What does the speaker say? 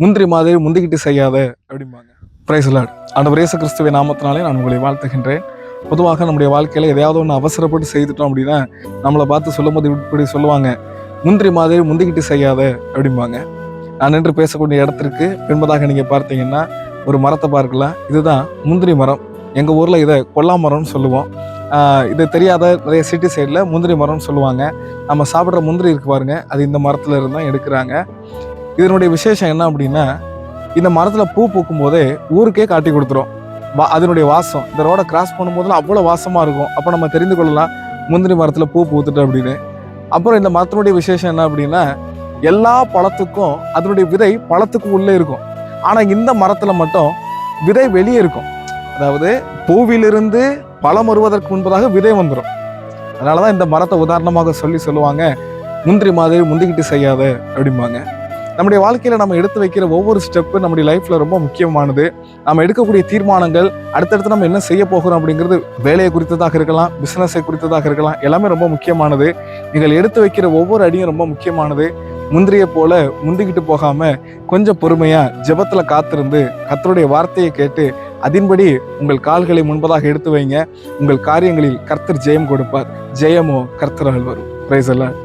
முந்திரி மாதிரி முந்திக்கிட்டு செய்யாத அப்படிம்பாங்க. Praise the Lord. ஆண்டவர் இயேசு கிறிஸ்துவின் நாமத்தினாலே நான் உங்களை வாழ்த்துகின்றேன். பொதுவாக நம்முடைய வாழ்க்கையில் எதையாவது ஒன்று அவசரப்பட்டு செய்துட்டோம் அப்படின்னா நம்மளை பார்த்து சொல்லும்போது இப்படி சொல்லுவாங்க, முந்திரி மாதிரி முந்திக்கிட்டு செய்யாத அப்படிம்பாங்க. நான் நின்று பேசக்கூடிய இடத்திற்கு பின்பதாக நீங்கள் பார்த்தீங்கன்னா ஒரு மரத்தை பார்க்கலாம். இதுதான் முந்திரி மரம். எங்கள் ஊரில் இதை கொல்லா மரம்னு சொல்லுவோம். இது தெரியாத நிறைய சிட்டி சைடில் முந்திரி மரம்னு சொல்லுவாங்க. நம்ம சாப்பிட்ற முந்திரி இருக்கு பாருங்க, அது இந்த மரத்தில் இருந்து தான் எடுக்கிறாங்க. இதனுடைய விசேஷம் என்ன அப்படின்னா, இந்த மரத்தில் பூ பூக்கும் போதே ஊருக்கே காட்டி கொடுத்துரும். அதனுடைய வாசம் இந்த ரோடை கிராஸ் பண்ணும்போதெல்லாம் அவ்வளோ வாசமாக இருக்கும். அப்போ நம்ம தெரிந்து கொள்ளலாம் முந்திரி மரத்தில் பூ பூத்துட்டு அப்படின்னு. அப்புறம் இந்த மரத்தினுடைய விசேஷம் என்ன அப்படின்னா, எல்லா பழத்துக்கும் அதனுடைய விதை பழத்துக்கு உள்ளே இருக்கும். ஆனால் இந்த மரத்தில் மட்டும் விதை வெளியே இருக்கும். அதாவது பூவிலிருந்து பழம் வருவதற்கு முன்பதாக விதை வந்துடும். அதனால தான் இந்த மரத்தை உதாரணமாக சொல்லுவாங்க, முந்திரி மாதிரி முந்திக்கிட்டு செய்யாத அப்படிம்பாங்க. நம்முடைய வாழ்க்கையில் நம்ம எடுத்து வைக்கிற ஒவ்வொரு ஸ்டெப்பு நம்முடைய லைஃப்பில் ரொம்ப முக்கியமானது. நம்ம எடுக்கக்கூடிய தீர்மானங்கள், அடுத்தடுத்து நம்ம என்ன செய்ய போகிறோம் அப்படிங்கிறது வேலையை குறித்ததாக இருக்கலாம், பிஸ்னஸை குறித்ததாக இருக்கலாம், எல்லாமே ரொம்ப முக்கியமானது. நீங்கள் எடுத்து வைக்கிற ஒவ்வொரு அடியும் ரொம்ப முக்கியமானது. முந்திரியை போல முந்திக்கிட்டு போகாம கொஞ்சம் பொறுமையா ஜெபத்துல காத்திருந்து கர்த்தருடைய வார்த்தையை கேட்டு அதன்படி உங்கள் கால்களை முன்பதாக எடுத்து வைங்க. உங்கள் காரியங்களில் கர்த்தர் ஜெயம் கொடுப்பார். ஜெயமோ கர்த்தரால் வரும். பிரைஸ் எல்லாம்.